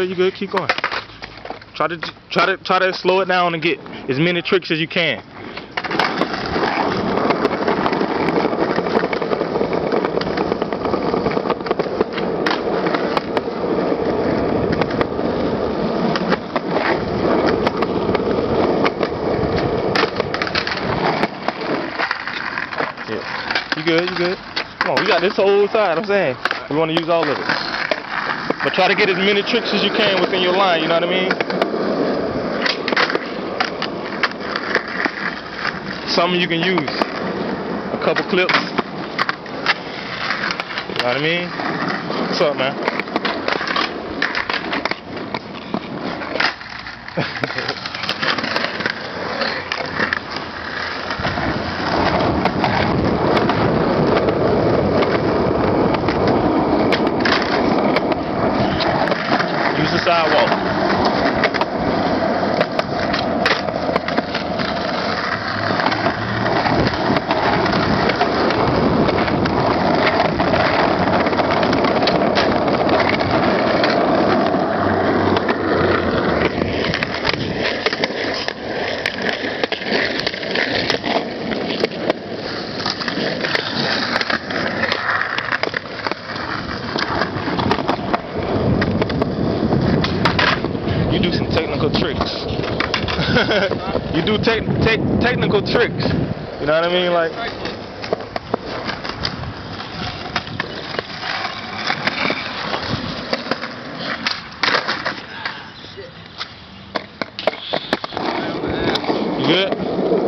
You good. Keep going. Try to slow it down and get as many tricks as you can. Yeah. You good. Come on, we got this whole side, I'm saying. We want to use all of it. But try to get as many tricks as you can within your line, you know what I mean? Some you can use. A couple clips. You know what I mean? What's up, man? Use the sidewalk. You do some technical tricks. You do technical tricks. You know what I mean? Like. You good?